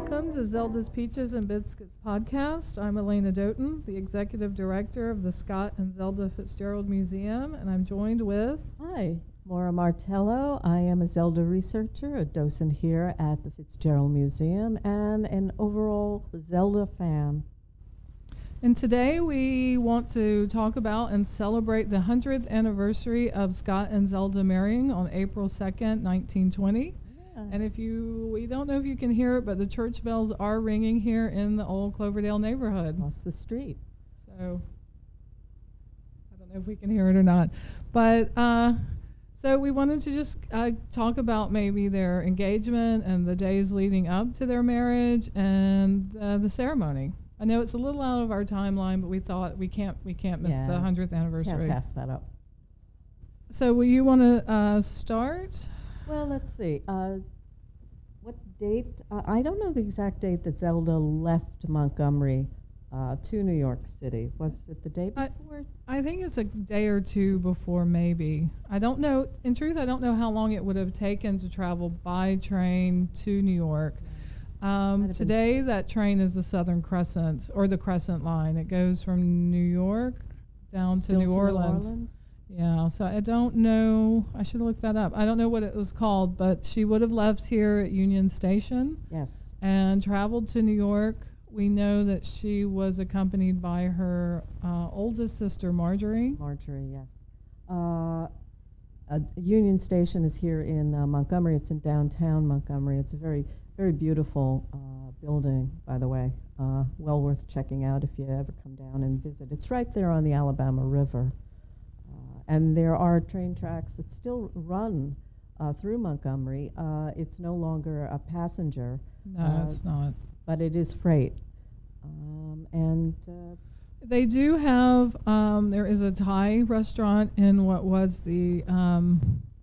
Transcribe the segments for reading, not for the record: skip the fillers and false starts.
Welcome to Zelda's Peaches and Biscuits podcast. I'm Elena Doughton, the executive director of the Scott and Zelda Fitzgerald Museum, and I'm joined with... Hi, Maura Martello. I am a Zelda researcher, a docent here at the Fitzgerald Museum, and an overall Zelda fan. And today we want to talk about and celebrate the 100th anniversary of Scott and Zelda marrying on April 2nd, 1920. And we don't know if you can hear it, but the church bells are ringing here in the old Cloverdale neighborhood. Across the street. So, I don't know if we can hear it or not. But, so we wanted to just talk about maybe their engagement and the days leading up to their marriage and the ceremony. I know it's a little out of our timeline, but we thought we can't miss the 100th anniversary. Can't pass that up. So will you want to start? Well, let's see. What date? I don't know the exact date that Zelda left Montgomery to New York City. Was it the day before? I think it's a day or two before, maybe. I don't know. In truth, I don't know how long it would have taken to travel by train to New York. Today, that train is the Southern Crescent, or the Crescent Line. It goes from New York down to New Orleans. Yeah, so I don't know. I should look that up. I don't know what it was called, but she would have left here at Union Station. Yes. And traveled to New York. We know that she was accompanied by her oldest sister, Marjorie. Marjorie, yes. Union Station is here in Montgomery. It's in downtown Montgomery. It's a very, very beautiful building, by the way. Well worth checking out if you ever come down and visit. It's right there on the Alabama River. And there are train tracks that still run through Montgomery. It's no longer a passenger. No, it's not. But it is freight. They do have, there is a Thai restaurant in what was the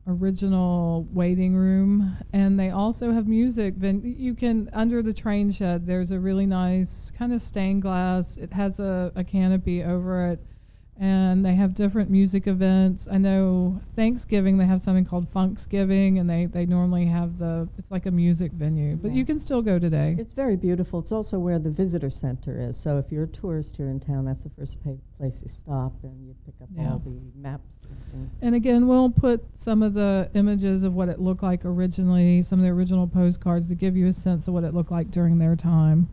original waiting room. And they also have music. You can, under the train shed, there's a really nice kind of stained glass. It has a canopy over it. And they have different music events. I know Thanksgiving they have something called Funksgiving, and they normally have it's like a music venue. But you can still go today. It's very beautiful. It's also where the visitor center is. So if you're a tourist here in town, that's the first place you stop, and you pick up all the maps and things. And again, we'll put some of the images of what it looked like originally, some of the original postcards to give you a sense of what it looked like during their time.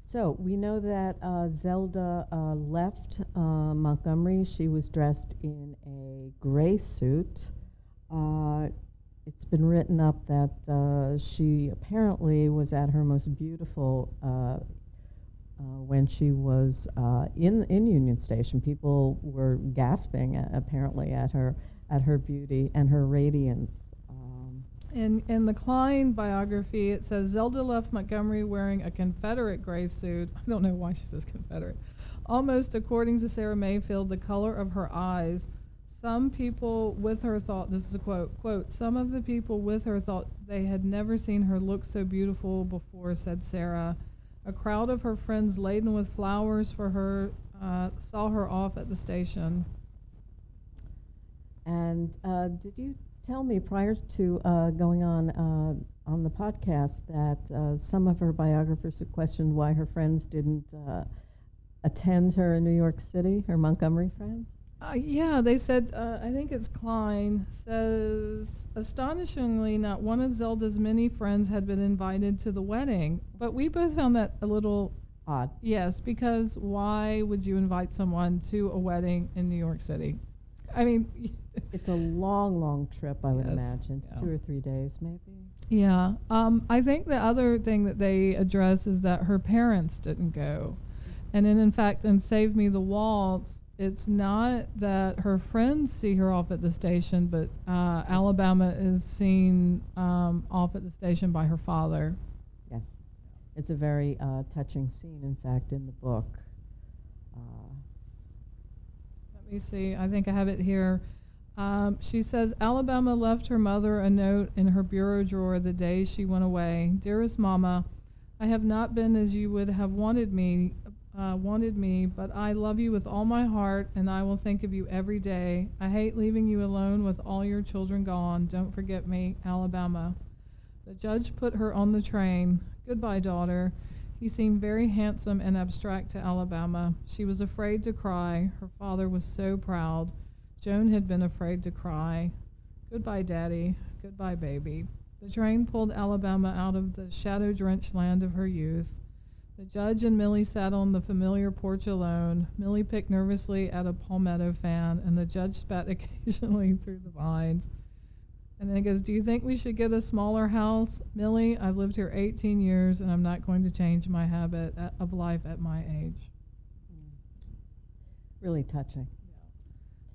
So we know that Zelda left Montgomery. She was dressed in a gray suit. It's been written up that she apparently was at her most beautiful when she was in Union Station. People were gasping apparently at her beauty and her radiance. In the Klein biography, it says, Zelda left Montgomery wearing a Confederate gray suit. I don't know why she says Confederate. Almost, according to Sarah Mayfield, the color of her eyes. Some people with her thought, this is a quote, some of the people with her thought they had never seen her look so beautiful before, said Sarah. A crowd of her friends laden with flowers for her saw her off at the station. And did you tell me prior to going on the podcast that some of her biographers had questioned why her friends didn't attend her in New York City, her Montgomery friends? Yeah, they said, I think it's Klein, says, astonishingly, not one of Zelda's many friends had been invited to the wedding. But we both found that a little odd. Yes, because why would you invite someone to a wedding in New York City? I mean... It's a long, long trip, I would imagine. It's 2 or 3 days, maybe. Yeah. I think the other thing that they address is that her parents didn't go. And then, in fact, in Save Me the Waltz, it's not that her friends see her off at the station, but Alabama is seen off at the station by her father. Yes. It's a very touching scene, in fact, in the book. Let me see. I think I have it here. She says, Alabama left her mother a note in her bureau drawer the day she went away. Dearest Mama, I have not been as you would have wanted me, but I love you with all my heart, and I will think of you every day. I hate leaving you alone with all your children gone. Don't forget me, Alabama. The judge put her on the train. Goodbye, daughter. He seemed very handsome and abstract to Alabama. She was afraid to cry. Her father was so proud. Joan had been afraid to cry. Goodbye, Daddy. Goodbye, baby. The train pulled Alabama out of the shadow-drenched land of her youth. The judge and Millie sat on the familiar porch alone. Millie picked nervously at a palmetto fan, and the judge spat occasionally through the vines. And then it goes, do you think we should get a smaller house? Millie, I've lived here 18 years, and I'm not going to change my habit of life at my age. Really touching.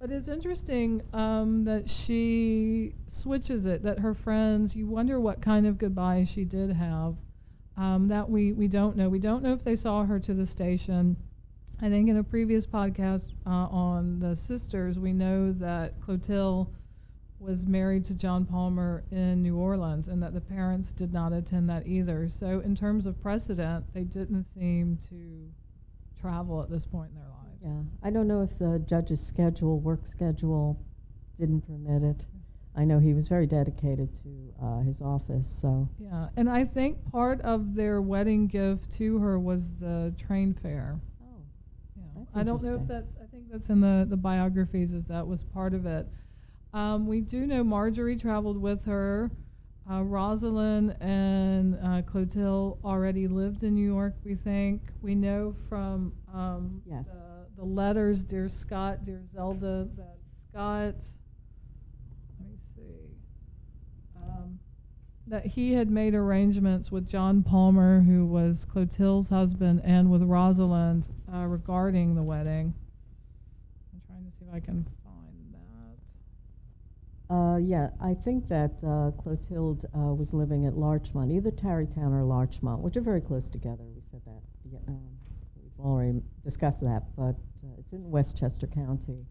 But it's interesting that she switches it, that her friends, you wonder what kind of goodbye she did have. That we don't know. We don't know if they saw her to the station. I think in a previous podcast on the sisters, we know that Clotilde was married to John Palmer in New Orleans, and that the parents did not attend that either. So in terms of precedent, they didn't seem to travel at this point in their lives. Yeah, I don't know if the judge's work schedule, didn't permit it. I know he was very dedicated to his office, so. Yeah, and I think part of their wedding gift to her was the train fare. Oh, Yeah, that's I don't know if interesting. I think that's in the biographies, as that was part of it. We do know Marjorie traveled with her. Rosalind and Clotilde already lived in New York, we think. We know from Yes. the letters, Dear Scott, Dear Zelda, that Scott, let me see, that he had made arrangements with John Palmer, who was Clotilde's husband, and with Rosalind regarding the wedding. I'm trying to see if I can find that. Yeah, I think that Clotilde was living at Larchmont, either Tarrytown or Larchmont, which are very close together. We said that. Yeah, we've already discussed that, but it's in Westchester County.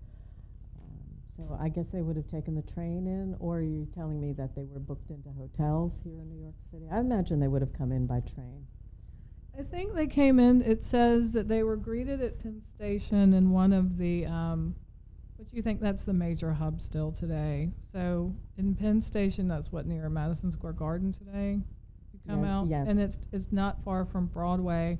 So I guess they would have taken the train in, or are you telling me that they were booked into hotels here in New York City? I imagine they would have come in by train. I think they came in, it says that they were greeted at Penn Station in one of the, what you think that's the major hub still today. So in Penn Station, that's what, near Madison Square Garden today? You come out, yes. and it's not far from Broadway.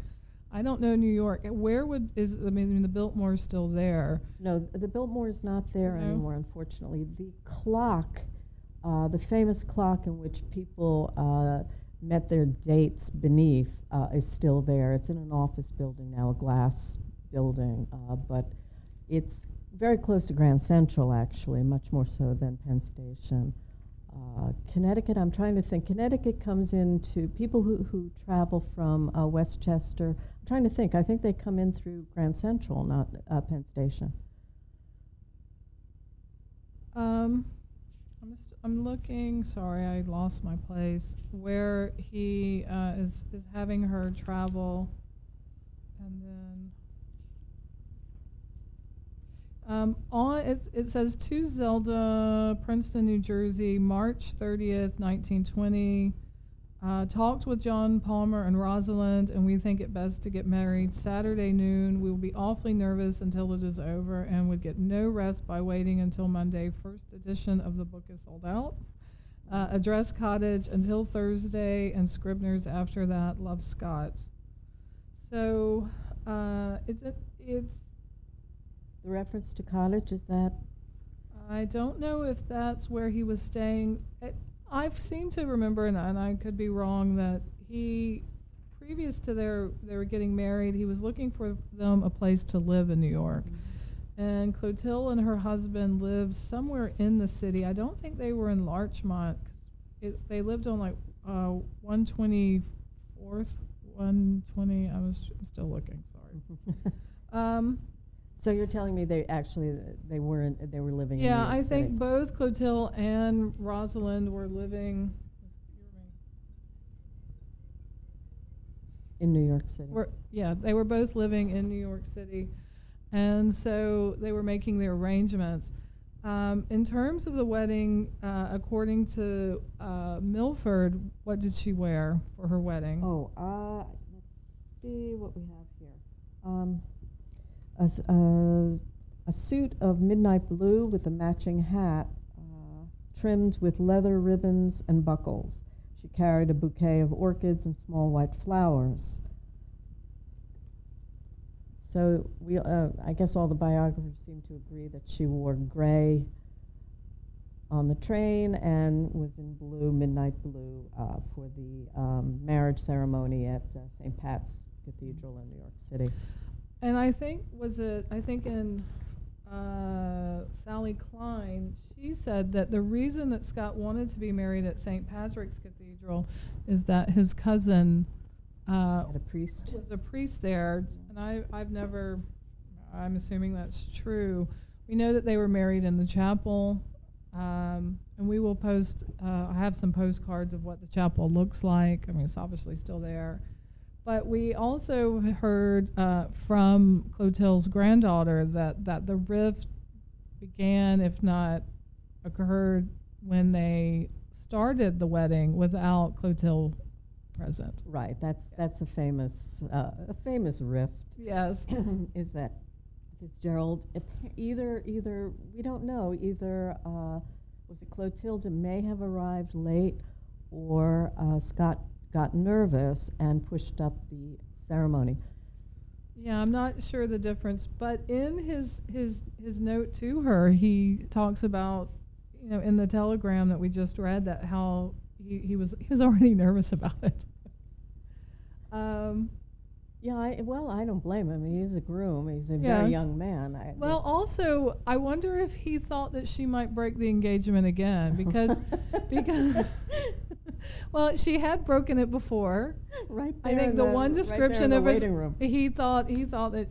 I don't know New York. Where the Biltmore's still there. No, the Biltmore is not there No? anymore, unfortunately. The clock, the famous clock in which people met their dates beneath, is still there. It's in an office building now, a glass building, but it's very close to Grand Central, actually, much more so than Penn Station. Connecticut, I'm trying to think. Connecticut comes into people who travel from Westchester. I'm trying to think. I think they come in through Grand Central, not Penn Station. I'm looking. Sorry, I lost my place. Where he is having her travel, and then it says to Zelda, Princeton, New Jersey, March 30th, 1920. Talked with John Palmer and Rosalind, and we think it best to get married Saturday noon. We will be awfully nervous until it is over, and would get no rest by waiting until Monday. First edition of the book is sold out. Address Cottage until Thursday, and Scribner's after that. Love, Scott. So it's The reference to college, is that? I don't know if that's where he was staying. I seem to remember, and I could be wrong, that he, previous to they were getting married, he was looking for them a place to live in New York. Mm-hmm. And Clotilde and her husband lived somewhere in the city. I don't think they were in Larchmont. They lived on like 124th, 120. I'm still looking. Sorry. So you're telling me they were living in New Yeah, York I City. think both Clotilde and Rosalind were living in New York City. They were both living in New York City, and so they were making their arrangements. In terms of the wedding, according to Milford, what did she wear for her wedding? Oh, let's see what we have here. A suit of midnight blue with a matching hat, trimmed with leather ribbons and buckles. She carried a bouquet of orchids and small white flowers. So I guess all the biographers seem to agree that she wore gray on the train and was in blue, midnight blue, for the marriage ceremony at St. Pat's Cathedral in New York City. And I think in Sally Klein, she said that the reason that Scott wanted to be married at St. Patrick's Cathedral is that his cousin Had a priest. was a priest there, and I'm assuming that's true. We know that they were married in the chapel, and we will post, I have some postcards of what the chapel looks like. I mean, it's obviously still there. But we also heard from Clotilde's granddaughter that the rift began, if not occurred, when they started the wedding without Clotilde present. Right. That's a famous rift. Yes. Is that Fitzgerald? Either we don't know. Either was it Clotilde may have arrived late, or Scott got nervous and pushed up the ceremony. Yeah, I'm not sure the difference, but in his note to her, he talks about, in the telegram that we just read, that how he was already nervous about it. Yeah, I don't blame him. He's a groom. He's a Yeah. very young man. Also, I wonder if he thought that she might break the engagement again because well, she had broken it before. Right there I think in the one description right of the his, waiting room. he thought that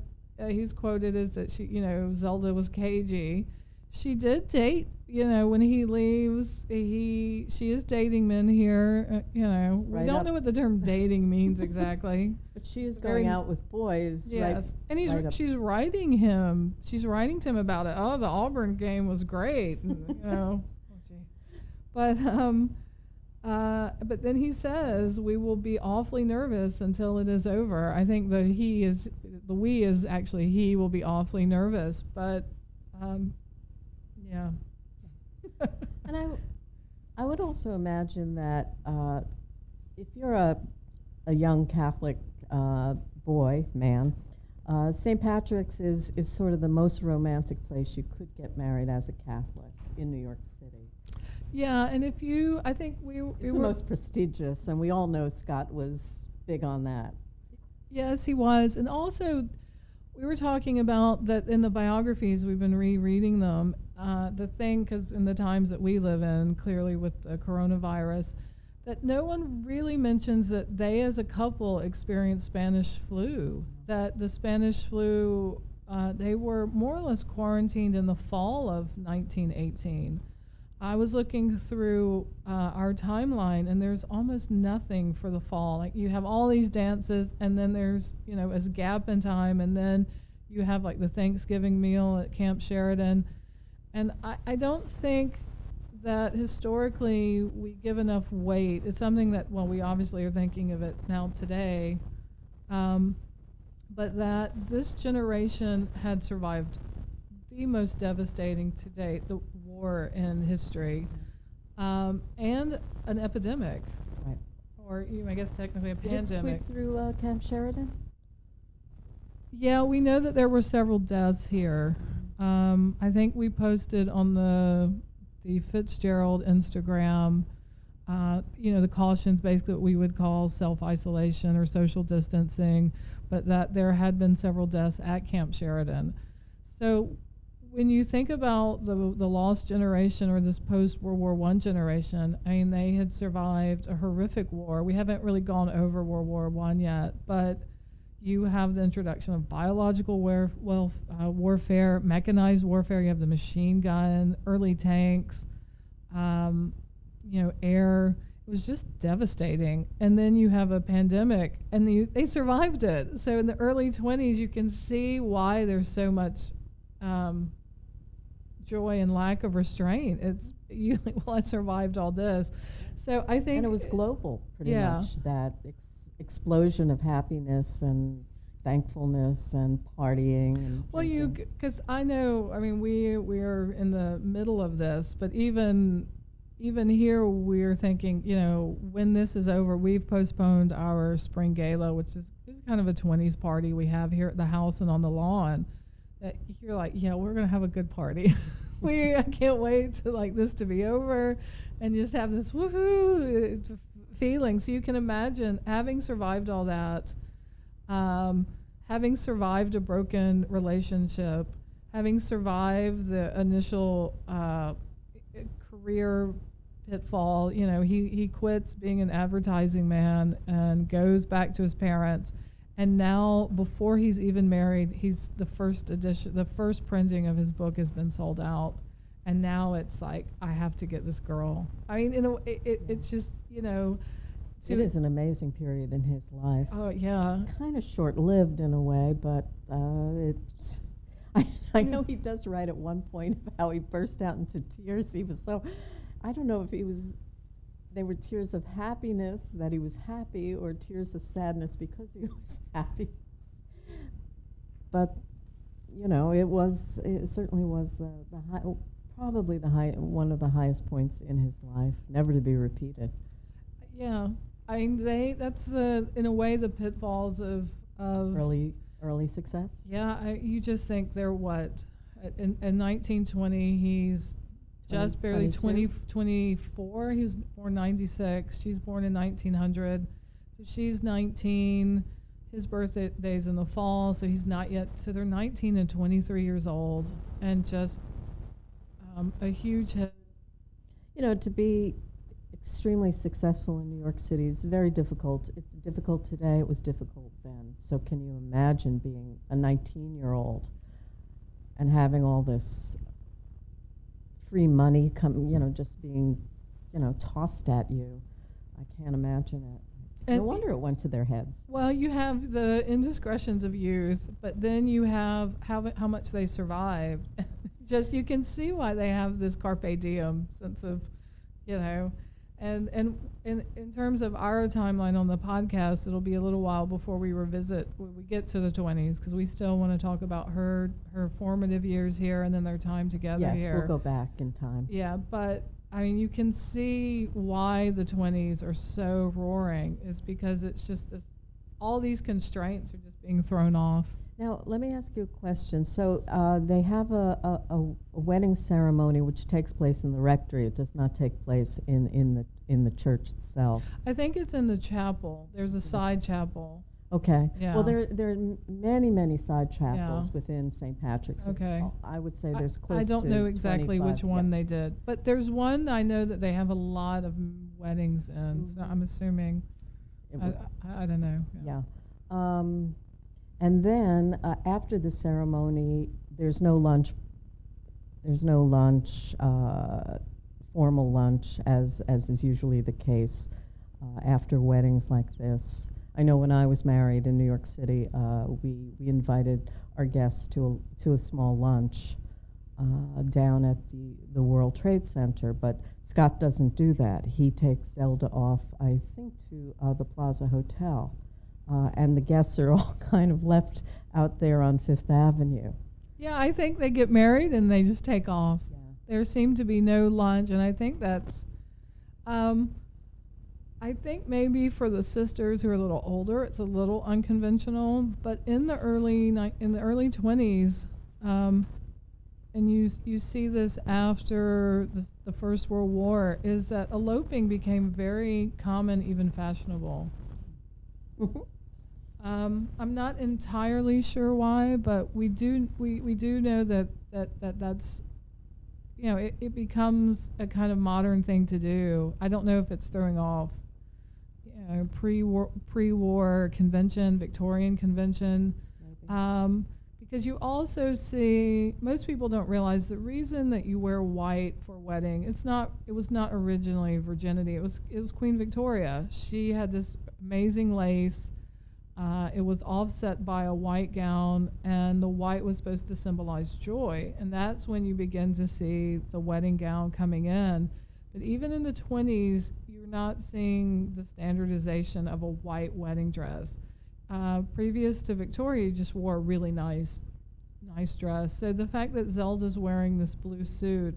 he's quoted as that she, Zelda was cagey. She did date, when he leaves, she is dating men here. We Right don't up. know what the term dating means exactly. But she is Very going out with boys. Yes, and right up. she's writing him. She's writing to him about it. Oh, the Auburn game was great, and, Oh, gee. But then he says we will be awfully nervous until it is over. I think the we is actually he will be awfully nervous, but yeah. And I would also imagine that if you're a young Catholic man, St. Patrick's is sort of the most romantic place you could get married as a Catholic in New York City. Yeah, and I think It's the most prestigious, and we all know Scott was big on that. Yes, he was, and also we were talking about that in the biographies. We've been rereading them. The thing, because in the times that we live in, clearly with the coronavirus, that no one really mentions that they as a couple experienced Spanish flu. That the Spanish flu, they were more or less quarantined in the fall of 1918. I was looking through our timeline, and there's almost nothing for the fall. Like, you have all these dances, and then there's, a gap in time, and then you have like the Thanksgiving meal at Camp Sheridan. And I don't think that historically we give enough weight. It's something that, well, we obviously are thinking of it now today, but that this generation had survived the most devastating to date, the war in history, and an epidemic, Right. or I guess technically a Did it pandemic. sweep through Camp Sheridan? Yeah, we know that there were several deaths here. I think we posted on the Fitzgerald Instagram, the cautions, basically what we would call self-isolation or social distancing, but that there had been several deaths at Camp Sheridan. So when you think about the lost generation, or this post-World War I generation, I mean, they had survived a horrific war. We haven't really gone over World War I yet, but you have the introduction of biological warfare, mechanized warfare. You have the machine gun, early tanks, air. It was just devastating. And then you have a pandemic, and they survived it. So in the early 20s, you can see why there's so much joy and lack of restraint. It's I survived all this. So I think, and it was global, pretty yeah. much, that explosion of happiness and thankfulness and partying and well, drinking. because I know, I mean, we are in the middle of this, but even even here we're thinking, when this is over, we've postponed our spring gala, which is kind of a 20s party we have here at the house and on the lawn. That you're like, yeah, we're gonna have a good party. I can't wait to like this to be over, and just have this woohoo feeling. So you can imagine having survived all that, having survived a broken relationship, having survived the initial career pitfall. He quits being an advertising man and goes back to his parents. And now, before he's even married, he's the first printing of his book has been sold out. And now it's like, I have to get this girl. I mean, it's just, It is an amazing period in his life. Oh, yeah. It's kind of short-lived in a way, but it's. I know he does write at one point of how he burst out into tears. He was so, I don't know if they were tears of happiness that he was happy, or tears of sadness because he was happy. But it certainly was the high, probably one of the highest points in his life, never to be repeated. Yeah, I mean that's in a way the pitfalls of early success. Yeah, you just think they're what in 1920 he's just barely 24. He was born 96. She's born in 1900, so she's 19. His birthday's in the fall, so he's not yet. So they're 19 and 23 years old, and just a huge hit. To be extremely successful in New York City is very difficult. It's difficult today. It was difficult then. So can you imagine being a 19-year-old and having all this free money just being, tossed at you? I can't imagine it. And no wonder it went to their heads. Well, you have the indiscretions of youth, but then you have how much they survived. Just you can see why they have this carpe diem sense of, and in terms of our timeline on the podcast, it'll be a little while before we revisit when we get to the 20s, because we still want to talk about her formative years here and then their time together here. Yes, we'll go back in time. Yeah, but I mean, you can see why the 20s are so roaring. Is because it's just all these constraints are just being thrown off. Now, let me ask you a question. So they have a wedding ceremony which takes place in the rectory. It does not take place in the church itself. I think it's in the chapel. There's a side chapel. Okay. Yeah. Well, there are many side chapels within St. Patrick's. Okay. I would say there's close to I don't know exactly 25, which one they did, but there's one I know that they have a lot of weddings in. So I'm assuming. I don't know. Yeah. And then after the ceremony, there's no lunch. There's no lunch, formal lunch, as is usually the case after weddings like this. I know when I was married in New York City, we invited our guests to a small lunch down at the World Trade Center, but Scott doesn't do that. He takes Zelda off, I think, to the Plaza Hotel. And the guests are all kind of left out there on Fifth Avenue. Yeah, I think they get married and they just take off. Yeah. There seemed to be no lunch, and I think that's, I think maybe for the sisters who are a little older, it's a little unconventional. But in the early 20s, and you see this after the First World War, is that eloping became very common, even fashionable. I'm not entirely sure why, but we do know that's it becomes a kind of modern thing to do. I don't know if it's throwing off pre-war convention, Victorian convention, because you also see most people don't realize the reason that you wear white for wedding. It was not originally virginity. It was Queen Victoria. She had this amazing lace. It was offset by a white gown, and the white was supposed to symbolize joy. And that's when you begin to see the wedding gown coming in. But even in the 20s, you're not seeing the standardization of a white wedding dress. Previous to Victoria, you just wore a really nice dress. So the fact that Zelda's wearing this blue suit,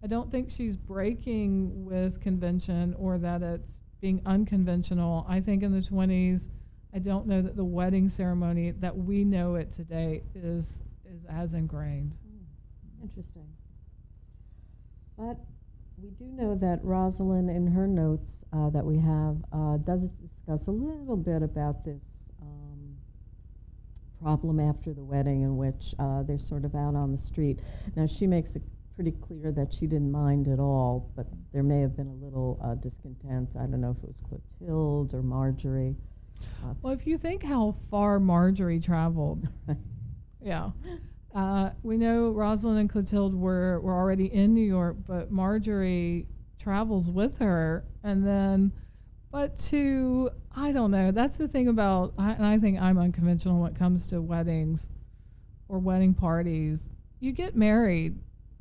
I don't think she's breaking with convention or that it's being unconventional. I think in the 20s, I don't know that the wedding ceremony that we know it today is as ingrained. Interesting. But we do know that Rosalind, in her notes that we have, does discuss a little bit about this problem after the wedding in which they're sort of out on the street. Now, she makes it pretty clear that she didn't mind at all, but there may have been a little discontent. I don't know if it was Clotilde or Marjorie. Well, if you think how far Marjorie traveled, yeah. We know Rosalind and Clotilde were already in New York, but Marjorie travels with her, and then, I don't know. That's the thing about, and I think I'm unconventional when it comes to weddings or wedding parties. You get married.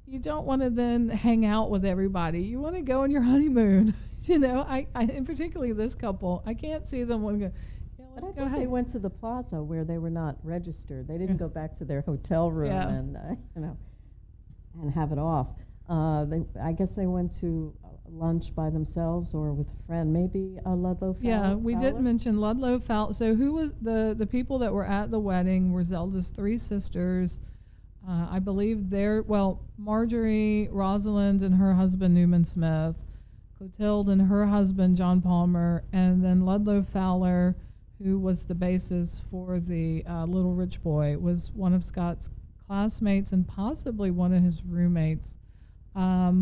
You don't want to then hang out with everybody. You want to go on your honeymoon. And particularly this couple, I can't see them want to go. Yeah, But I let's go think they ahead. went to the plaza where they were not registered. They didn't go back to their hotel room Yeah. and and have it off. I guess they went to lunch by themselves or with a friend, maybe Ludlow Fowler. Yeah, we Fowler? didn't mention Ludlow Fowler. So who was the people that were at the wedding were Zelda's three sisters. I believe Marjorie, Rosalind, and her husband Newman Smith, Clotilde and her husband John Palmer, and then Ludlow Fowler, who was the basis for the Little Rich Boy, was one of Scott's classmates and possibly one of his roommates. I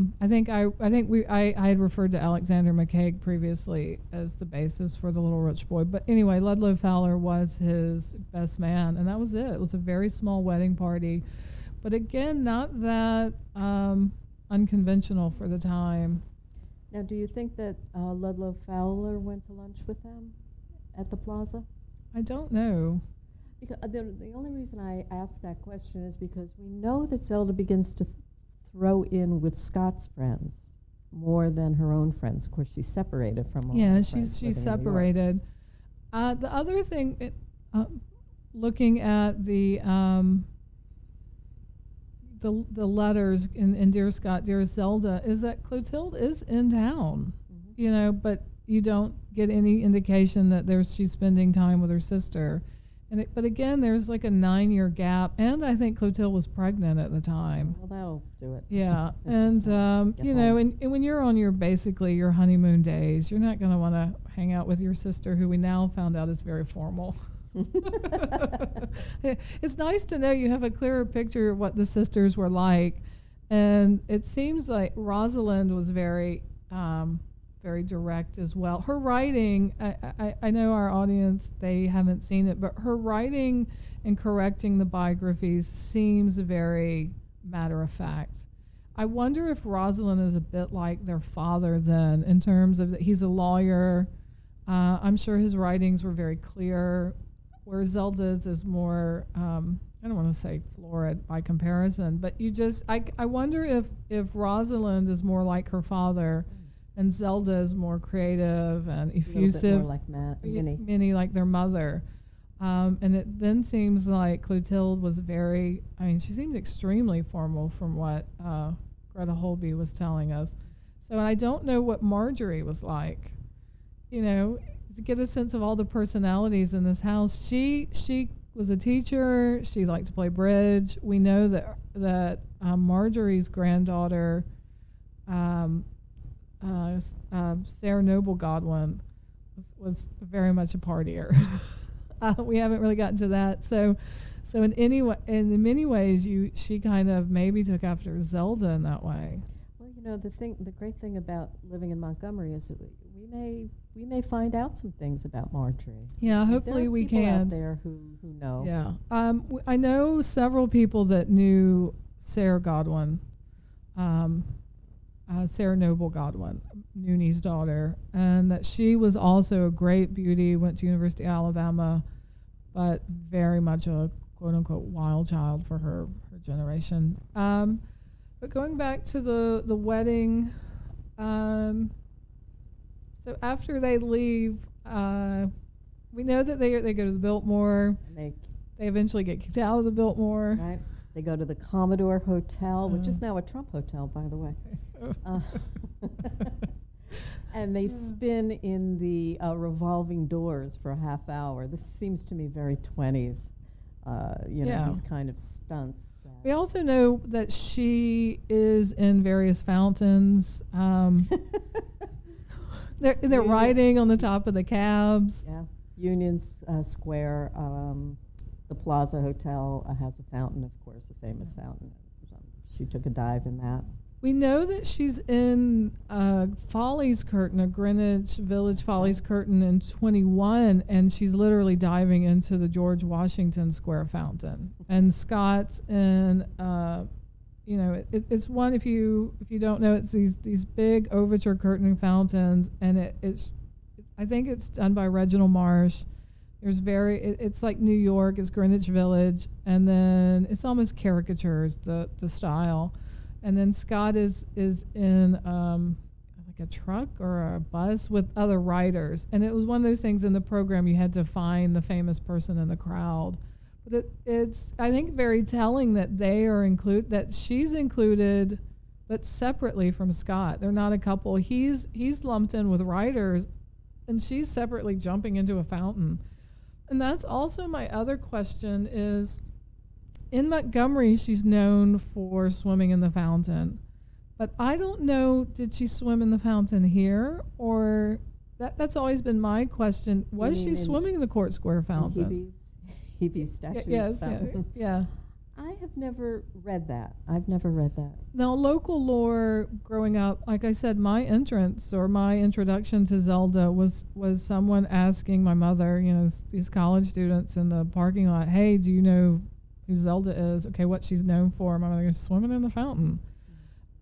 had referred to Alexander McCaig previously as the basis for the Little Rich Boy, but anyway, Ludlow Fowler was his best man, and that was it. It was a very small wedding party, but again, not that unconventional for the time. Now, do you think that Ludlow Fowler went to lunch with them at the plaza? I don't know. Because the only reason I ask that question is because we know that Zelda begins to throw in with Scott's friends more than her own friends. Of course, she's separated from all Yeah, her she's friends living in New York. separated. The other thing, looking at the letters in Dear Scott, Dear Zelda, is that Clotilde is in town, but you don't get any indication that she's spending time with her sister. But again, there's like a 9-year gap, and I think Clotilde was pregnant at the time. Well, that'll do it. Yeah, Just and get home. and when you're on basically your honeymoon days, you're not going to want to hang out with your sister, who we now found out is very formal. It's nice to know you have a clearer picture of what the sisters were like, and it seems like Rosalind was very direct as well. Her writing, I know our audience, they haven't seen it, but her writing and correcting the biographies seems very matter of fact. I wonder if Rosalind is a bit like their father then, in terms of that he's a lawyer. I'm sure his writings were very clear, where Zelda's is more, I don't want to say florid by comparison, but I wonder if Rosalind is more like her father, and Zelda is more creative and effusive. A little bit more like Minnie. Minnie, like their mother. And it then seems like Clotilde was she seems extremely formal from what Greta Holby was telling us. So I don't know what Marjorie was like. To get a sense of all the personalities in this house. She was a teacher. She liked to play bridge. We know that Marjorie's granddaughter, Sarah Noble Godwin, was very much a partier. We haven't really gotten to that. So in many ways, she kind of maybe took after Zelda in that way. Well, the great thing about living in Montgomery is that we may find out some things about Marjorie. Yeah, hopefully we there are people can. out there who know. Yeah. I know several people that knew Sarah Godwin. Sarah Noble Godwin, Nooney's daughter, and that she was also a great beauty, went to University of Alabama, but very much a quote-unquote wild child for her generation. But going back to the wedding, so after they leave, we know that they go to the Biltmore. And They eventually get kicked out of the Biltmore. right? They go to the Commodore Hotel, which is Uh. now a Trump hotel, by the way. Uh, and they spin in the revolving doors for a half hour. This seems to me very 20s, Yeah. these kind of stunts. We also know that she is in various fountains. They're Union- riding on the top of the cabs. Yeah, Union Square, the Plaza Hotel has a fountain, of course, a famous fountain. She took a dive in that. We know that she's in Follies Curtain, a Greenwich Village Follies Curtain in 21, and she's literally diving into the George Washington Square fountain. And Scott's in, it's one, if you don't know, it's these big overture curtain fountains, and I think it's done by Reginald Marsh. It's like New York, it's Greenwich Village, and then it's almost caricatures, the style. And then Scott is in like a truck or a bus with other writers. And it was one of those things in the program you had to find the famous person in the crowd. But it's I think very telling that that she's included, but separately from Scott. They're not a couple. He's lumped in with writers, and she's separately jumping into a fountain. And that's also my other question is, in Montgomery, she's known for swimming in the fountain. But I don't know, did she swim in the fountain here? Or that's always been my question. Was she swimming in the Court Square fountain? Hebe's statues Yes, fountain. yeah. I have never read that. I've never read that. Now, local lore growing up, like I said, my entrance or my introduction to Zelda was someone asking my mother, these college students in the parking lot, hey, do you know who Zelda is? Okay, what she's known for? My mother goes, swimming in the fountain.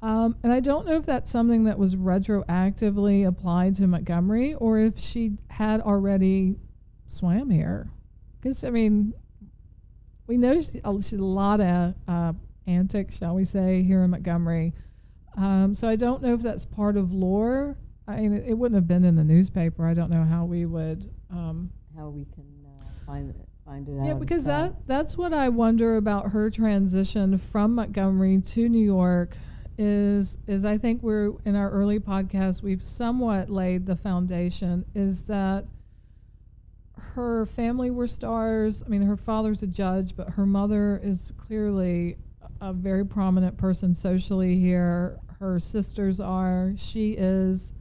And I don't know if that's something that was retroactively applied to Montgomery or if she had already swam here. Because, we know she's a lot of antics, shall we say, here in Montgomery. So I don't know if that's part of lore. It wouldn't have been in the newspaper. I don't know how we would... how we can find it out. Yeah, because that's what I wonder about her transition from Montgomery to New York is I think we're, in our early podcast, we've somewhat laid the foundation, is that her family were stars. Her father's a judge, but her mother is clearly a very prominent person socially here. Her sisters are, she is,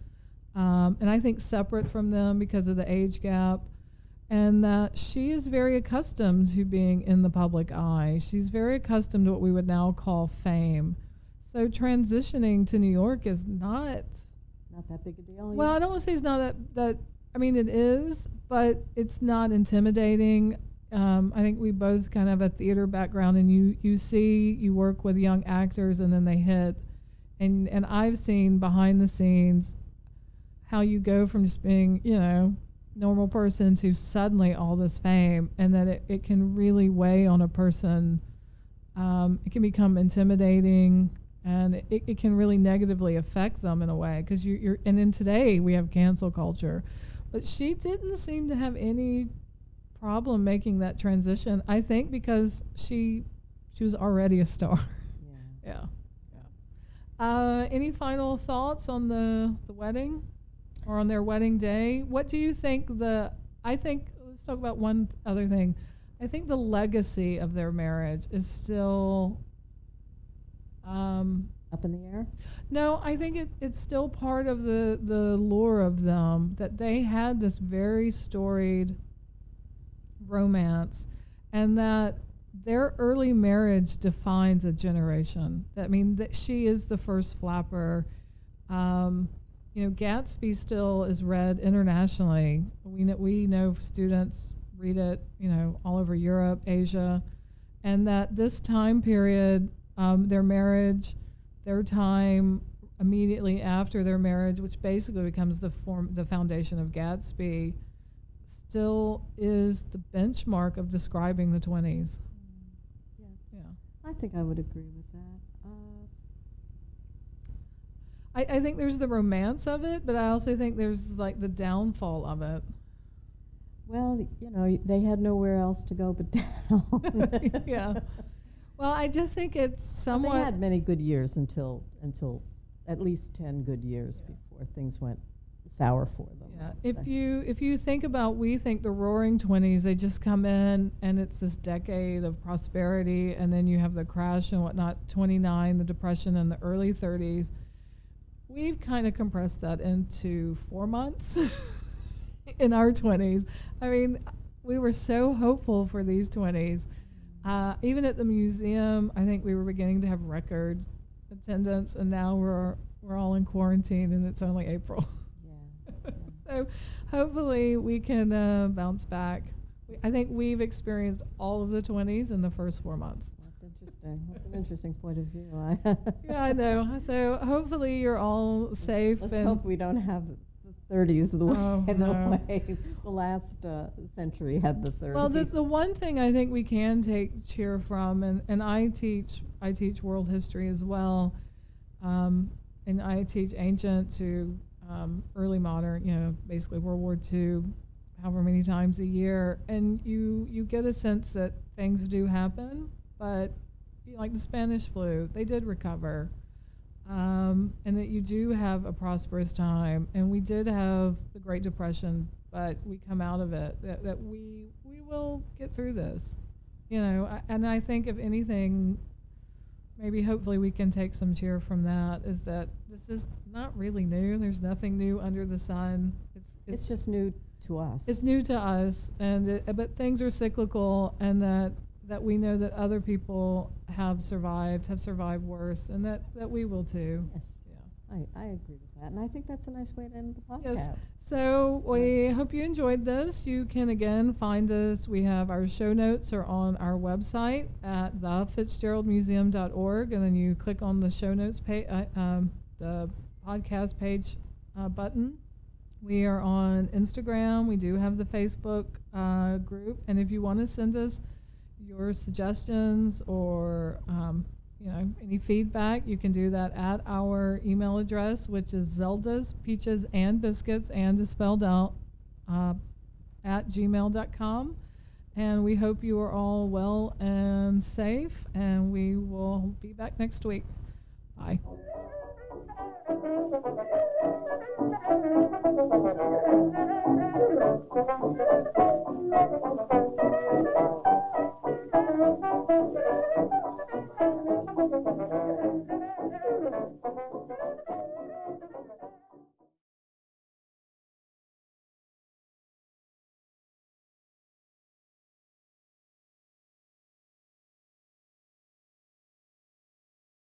and I think separate from them because of the age gap, and that she is very accustomed to being in the public eye. She's very accustomed to what we would now call fame. So transitioning to New York is not that big a deal. Well, I don't want to say it's not that it is, but it's not intimidating. I think we both kind of have a theater background, and you work with young actors, and then they hit. And I've seen behind the scenes how you go from just being, normal person to suddenly all this fame, and that it can really weigh on a person. It can become intimidating, and it can really negatively affect them in a way, because and in today we have cancel culture. But she didn't seem to have any problem making that transition. I think because she was already a star. Yeah. Any final thoughts on the wedding, or on their wedding day? What do you think let's talk about one other thing. I think the legacy of their marriage is still up in the air? No, I think it's still part of the lore of them, that they had this very storied romance, and that their early marriage defines a generation. That she is the first flapper. Gatsby still is read internationally. We know students read it, all over Europe, Asia, and that this time period, their marriage, their time immediately after their marriage, which basically becomes the foundation of Gatsby, still is the benchmark of describing the 20s. Yes. Yeah. I think I would agree with that. I think there's the romance of it, but I also think there's like the downfall of it. Well, they had nowhere else to go but down. Yeah. Well, I just think it's But somewhat. they had many good years until at least 10 good years Yeah. before things went sour for them. Yeah, I would if say. you think about, we think the Roaring Twenties, they just come in and it's this decade of prosperity, and then you have the crash and whatnot, 29, the Depression, and the early 30s. We've kind of compressed that into 4 months in our 20s. I mean, we were so hopeful for these 20s. Even at the museum, I think we were beginning to have record attendance, and now we're all in quarantine, and it's only April. Yeah. So hopefully we can bounce back. I think we've experienced all of the 20s in the first 4 months. That's interesting. That's an interesting point of view. Yeah, I know. So hopefully you're all safe. Let's and hope we don't have the 30s the way, Oh, the no. way the last century had the 30s. Well, the one thing I think we can take cheer from, and I teach world history as well, and I teach ancient to early modern, basically World War II, however many times a year, and you get a sense that things do happen, but like the Spanish flu, they did recover, and that you do have a prosperous time, and we did have the Great Depression, but we come out of it. That we will get through this, and I think if anything, maybe hopefully we can take some cheer from that, is that this is not really new. There's nothing new under the sun. It's just new to us. It's new to us, but things are cyclical, and that we know that other people have survived worse, and that we will too. Yes. Yeah. I agree with that. And I think that's a nice way to end the podcast. Yes. So we hope you enjoyed this. You can again find us. We have our show notes are on our website at thefitzgeraldmuseum.org, and then you click on the show notes page, the podcast page button. We are on Instagram. We do have the Facebook group, and if you want to send us your suggestions or any feedback, you can do that at our email address, which is Zelda's Peaches and Biscuits, and is spelled out, at gmail.com. And we hope you are all well and safe, and we will be back next week. Bye.